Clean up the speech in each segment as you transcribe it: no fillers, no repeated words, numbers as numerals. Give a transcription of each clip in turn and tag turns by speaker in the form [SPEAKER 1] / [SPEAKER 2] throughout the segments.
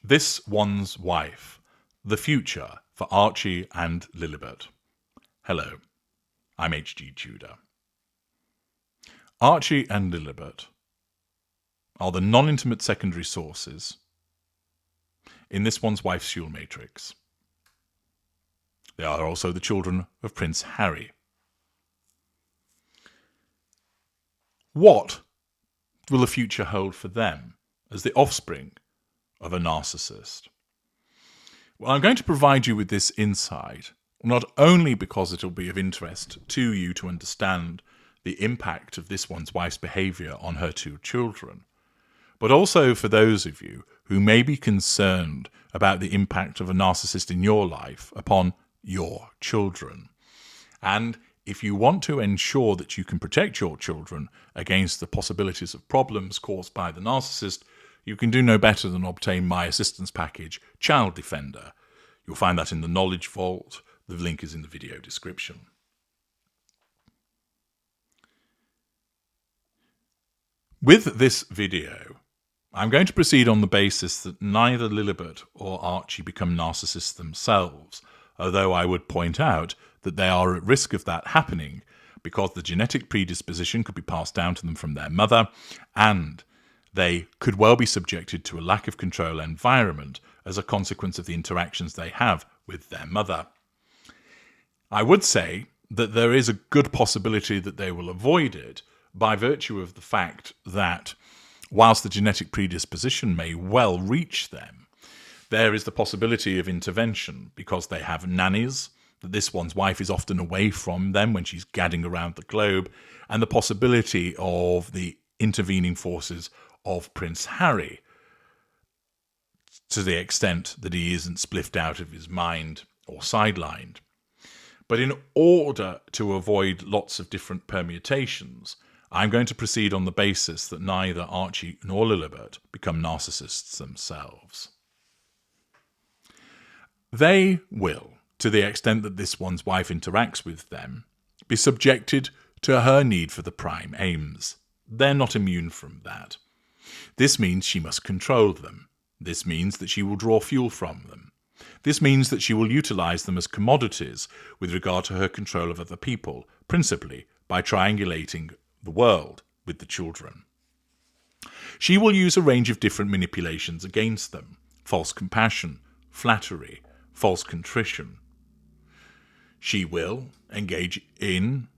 [SPEAKER 1] This One's Wife, The Future for Archie and Lilibet. Hello, I'm H.G. Tudor. Archie and Lilibet are the non-intimate secondary sources in This One's Wife's dual matrix. They are also the children of Prince Harry. What will the future hold for them as the offspring of a narcissist? Well, I'm going to provide you with this insight, not only because it'll be of interest to you to understand the impact of this one's wife's behaviour on her two children, but also for those of you who may be concerned about the impact of a narcissist in your life upon your children. And if you want to ensure that you can protect your children against the possibilities of problems caused by the narcissist, you can do no better than obtain my assistance package, Child Defender. You'll find that in the Knowledge Vault. The link is in the video description. With this video, I'm going to proceed on the basis that neither Lilibet or Archie become narcissists themselves, although I would point out that they are at risk of that happening because the genetic predisposition could be passed down to them from their mother, and they could well be subjected to a lack of control environment as a consequence of the interactions they have with their mother. I would say that there is a good possibility that they will avoid it by virtue of the fact that whilst the genetic predisposition may well reach them, there is the possibility of intervention because they have nannies, that this one's wife is often away from them when she's gadding around the globe, and the possibility of the intervening forces of Prince Harry, to the extent that he isn't spliffed out of his mind or sidelined. But in order to avoid lots of different permutations, I'm going to proceed on the basis that neither Archie nor Lilibet become narcissists themselves. They will, to the extent that this one's wife interacts with them, be subjected to her need for the prime aims. They're not immune from that. This means she must control them. This means that she will draw fuel from them. This means that she will utilize them as commodities with regard to her control of other people, principally by triangulating the world with the children. She will use a range of different manipulations against them: false compassion, flattery, false contrition. She will engage in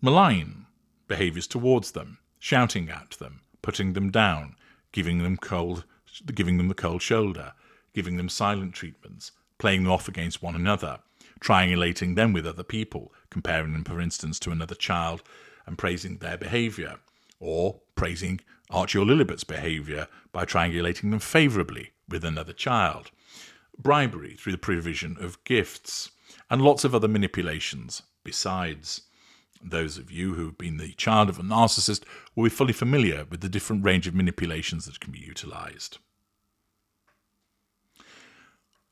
[SPEAKER 1] malign behaviours towards them, shouting at them, putting them down, giving them the cold shoulder, giving them silent treatments, playing them off against one another, triangulating them with other people, comparing them, for instance, to another child and praising their behaviour, or praising Archie or Lilibet's behaviour by triangulating them favourably with another child, bribery through the provision of gifts, and lots of other manipulations besides. Those of you who have been the child of a narcissist will be fully familiar with the different range of manipulations that can be utilised.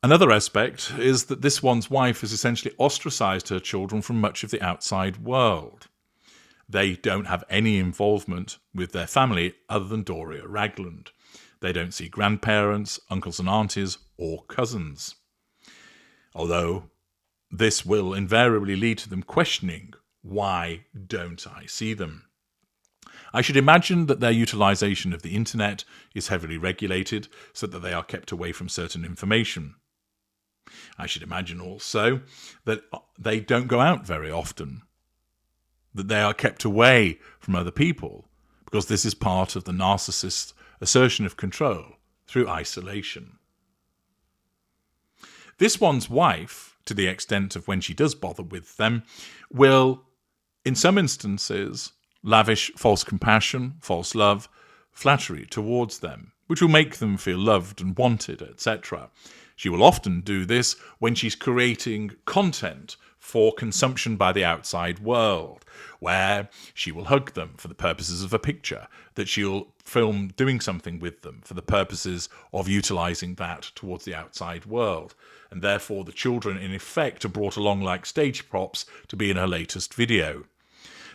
[SPEAKER 1] Another aspect is that this one's wife has essentially ostracised her children from much of the outside world. They don't have any involvement with their family other than Doria Ragland. They don't see grandparents, uncles and aunties, or cousins. Although this will invariably lead to them questioning, why don't I see them? I should imagine that their utilisation of the internet is heavily regulated so that they are kept away from certain information. I should imagine also that they don't go out very often, that they are kept away from other people, because this is part of the narcissist's assertion of control through isolation. This one's wife, to the extent of when she does bother with them, will, in some instances, lavish false compassion, false love, flattery towards them, which will make them feel loved and wanted, etc. She will often do this when she's creating content for consumption by the outside world, where she will hug them for the purposes of a picture, that she'll film doing something with them for the purposes of utilising that towards the outside world. And therefore the children, in effect, are brought along like stage props to be in her latest video.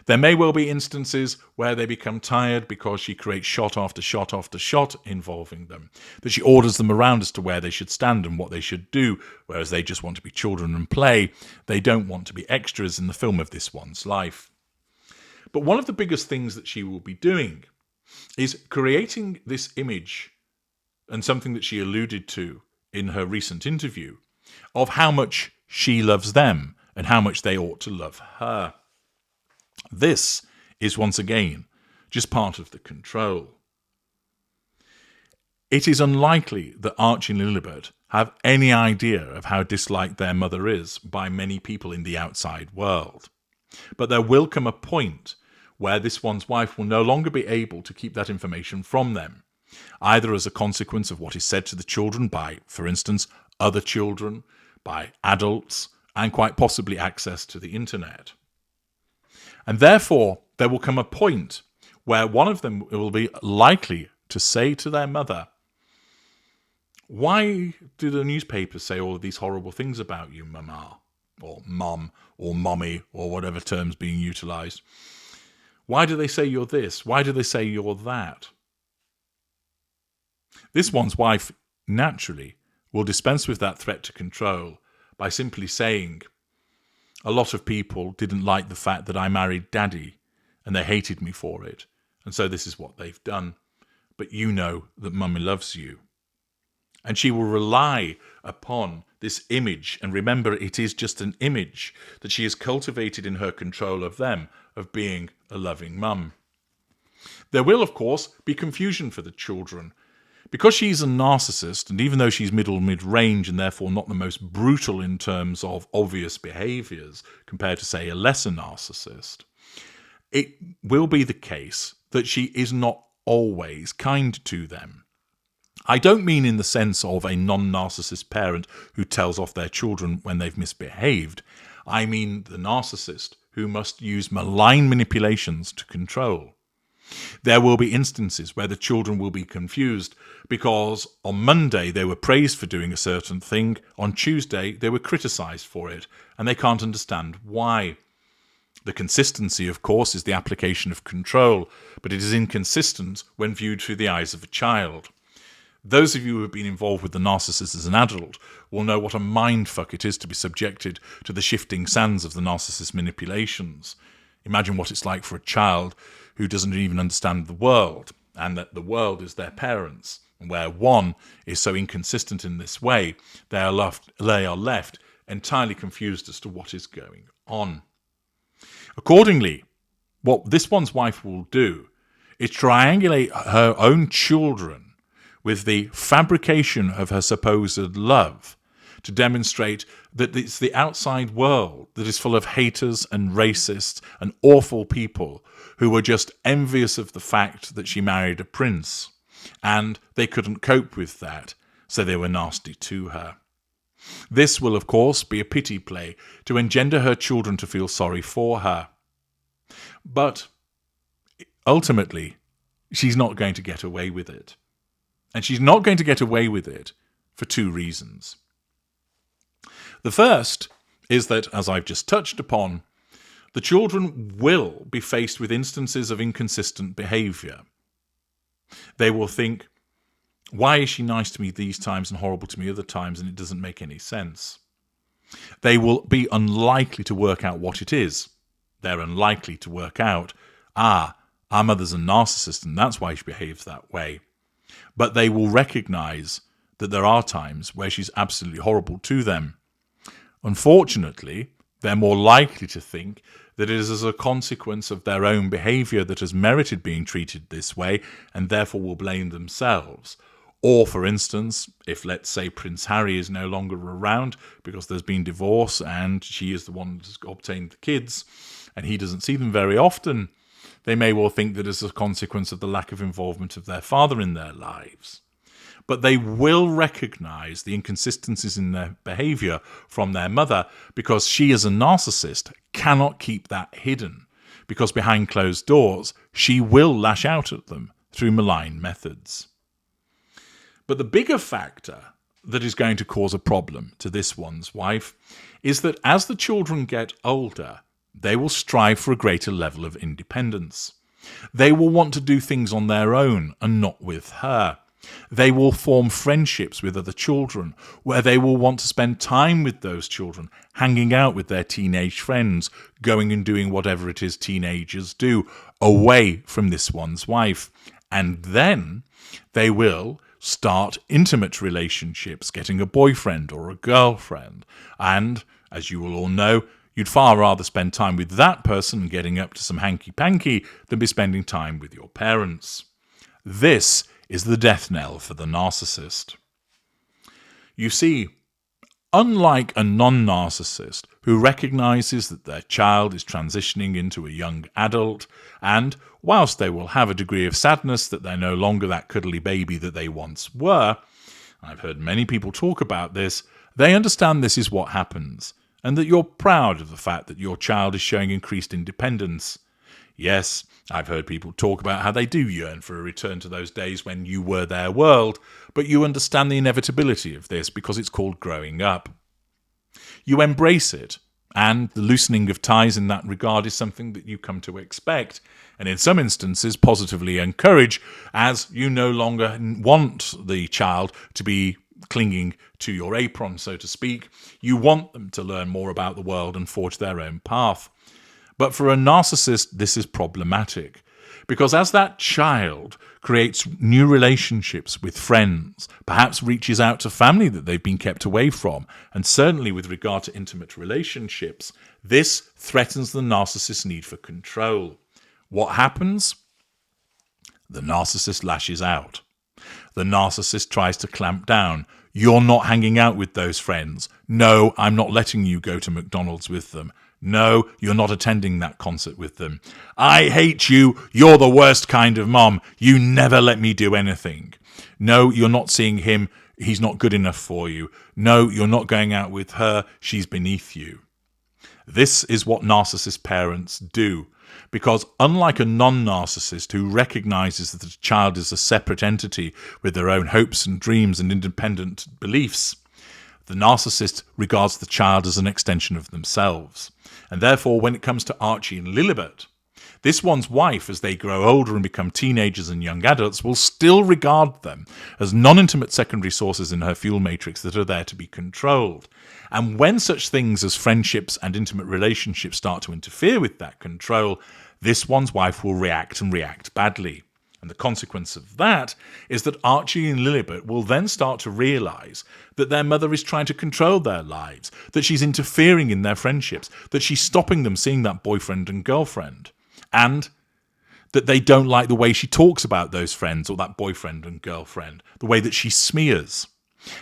[SPEAKER 1] There may well be instances where they become tired because she creates shot after shot after shot involving them, that she orders them around as to where they should stand and what they should do, whereas they just want to be children and play. They don't want to be extras in the film of this one's life. But one of the biggest things that she will be doing is creating this image, and something that she alluded to in her recent interview, of how much she loves them and how much they ought to love her. This is once again just part of the control. It is unlikely that Archie and Lilibet have any idea of how disliked their mother is by many people in the outside world. But there will come a point where this one's wife will no longer be able to keep that information from them, either as a consequence of what is said to the children by, for instance, other children, by adults, and quite possibly access to the internet. And therefore, there will come a point where one of them will be likely to say to their mother, "Why do the newspapers say all of these horrible things about you, mama?" Or mum, or mommy, or whatever term's being utilised. "Why do they say you're this? Why do they say you're that?" This one's wife, naturally, will dispense with that threat to control by simply saying, "A lot of people didn't like the fact that I married Daddy, and they hated me for it, and so this is what they've done. But you know that Mummy loves you." And she will rely upon this image, and remember, it is just an image that she has cultivated in her control of them, of being a loving mum. There will, of course, be confusion for the children. Because she's a narcissist, and even though she's mid-range and therefore not the most brutal in terms of obvious behaviours compared to, say, a lesser narcissist, it will be the case that she is not always kind to them. I don't mean in the sense of a non-narcissist parent who tells off their children when they've misbehaved. I mean the narcissist who must use malign manipulations to control. There will be instances where the children will be confused because on Monday they were praised for doing a certain thing, on Tuesday they were criticised for it, and they can't understand why. The consistency, of course, is the application of control, but it is inconsistent when viewed through the eyes of a child. Those of you who have been involved with the narcissist as an adult will know what a mindfuck it is to be subjected to the shifting sands of the narcissist manipulations. Imagine what it's like for a child who doesn't even understand the world, and that the world is their parents, and where one is so inconsistent in this way, they are left entirely confused as to what is going on. Accordingly, what this one's wife will do is triangulate her own children with the fabrication of her supposed love to demonstrate that it's the outside world that is full of haters and racists and awful people who were just envious of the fact that she married a prince, and they couldn't cope with that, so they were nasty to her. This will, of course, be a pity play to engender her children to feel sorry for her. But ultimately, she's not going to get away with it. And she's not going to get away with it for two reasons. The first is that, as I've just touched upon, the children will be faced with instances of inconsistent behaviour. They will think, why is she nice to me these times and horrible to me other times, and it doesn't make any sense? They will be unlikely to work out what it is. They're unlikely to work out, our mother's a narcissist and that's why she behaves that way. But they will recognise that there are times where she's absolutely horrible to them. Unfortunately, they're more likely to think that it is as a consequence of their own behaviour that has merited being treated this way, and therefore will blame themselves. Or, for instance, if, let's say, Prince Harry is no longer around because there's been divorce and she is the one that's obtained the kids and he doesn't see them very often, they may well think that it's a consequence of the lack of involvement of their father in their lives. But they will recognise the inconsistencies in their behaviour from their mother because she, as a narcissist, cannot keep that hidden, because behind closed doors she will lash out at them through malign methods. But the bigger factor that is going to cause a problem to this one's wife is that as the children get older, They will strive for a greater level of independence. They will want to do things on their own and not with her. They will form friendships with other children, where they will want to spend time with those children, hanging out with their teenage friends, going and doing whatever it is teenagers do, away from this one's wife. And then they will start intimate relationships, getting a boyfriend or a girlfriend. And, as you will all know, you'd far rather spend time with that person and getting up to some hanky-panky than be spending time with your parents. This is the death knell for the narcissist. You see, unlike a non-narcissist who recognizes that their child is transitioning into a young adult, and whilst they will have a degree of sadness that they're no longer that cuddly baby that they once were, I've heard many people talk about this, they understand this is what happens, and that you're proud of the fact that your child is showing increased independence. Yes, I've heard people talk about how they do yearn for a return to those days when you were their world, but you understand the inevitability of this because it's called growing up. You embrace it, and the loosening of ties in that regard is something that you come to expect, and in some instances positively encourage, as you no longer want the child to be clinging to your apron, so to speak. You want them to learn more about the world and forge their own path. But for a narcissist, this is problematic, because as that child creates new relationships with friends, perhaps reaches out to family that they've been kept away from, and certainly with regard to intimate relationships, this threatens the narcissist's need for control. What happens? The narcissist lashes out. The narcissist tries to clamp down. You're not hanging out with those friends. No, I'm not letting you go to McDonald's with them. No, you're not attending that concert with them. I hate you. You're the worst kind of mom. You never let me do anything. No, you're not seeing him. He's not good enough for you. No, you're not going out with her. She's beneath you. This is what narcissist parents do. Because unlike a non-narcissist who recognizes that the child is a separate entity with their own hopes and dreams and independent beliefs, the narcissist regards the child as an extension of themselves. And therefore, when it comes to Archie and Lilibet, this one's wife, as they grow older and become teenagers and young adults, will still regard them as non-intimate secondary sources in her fuel matrix that are there to be controlled. And when such things as friendships and intimate relationships start to interfere with that control, this one's wife will react and react badly. And the consequence of that is that Archie and Lilibet will then start to realise that their mother is trying to control their lives, that she's interfering in their friendships, that she's stopping them seeing that boyfriend and girlfriend, and that they don't like the way she talks about those friends or that boyfriend and girlfriend, the way that she smears.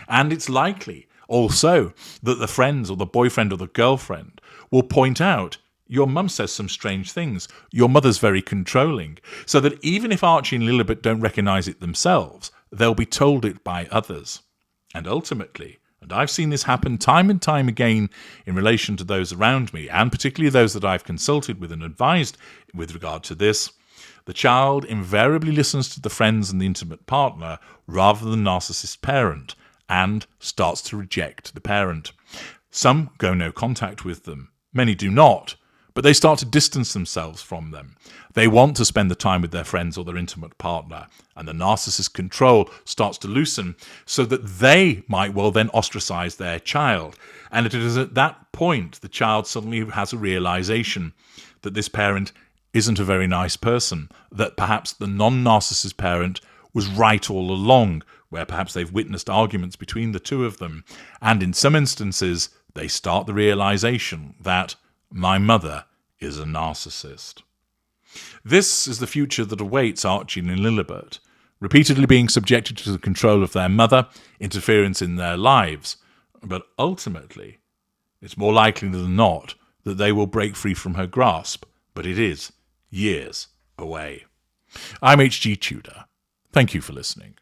[SPEAKER 1] And it's likely also that the friends or the boyfriend or the girlfriend will point out, your mum says some strange things. Your mother's very controlling. So that even if Archie and Lilibet don't recognise it themselves, they'll be told it by others. And ultimately, and I've seen this happen time and time again in relation to those around me, and particularly those that I've consulted with and advised with regard to this, the child invariably listens to the friends and the intimate partner rather than the narcissist parent, and starts to reject the parent. Some go no contact with them. Many do not. But they start to distance themselves from them. They want to spend the time with their friends or their intimate partner, and the narcissist control starts to loosen so that they might well then ostracize their child. And it is at that point the child suddenly has a realization that this parent isn't a very nice person, that perhaps the non-narcissist parent was right all along, where perhaps they've witnessed arguments between the two of them. And in some instances, they start the realization that my mother is a narcissist. This is the future that awaits Archie and Lilibet, repeatedly being subjected to the control of their mother, interference in their lives, but ultimately, it's more likely than not that they will break free from her grasp, but it is years away. I'm H.G. Tudor. Thank you for listening.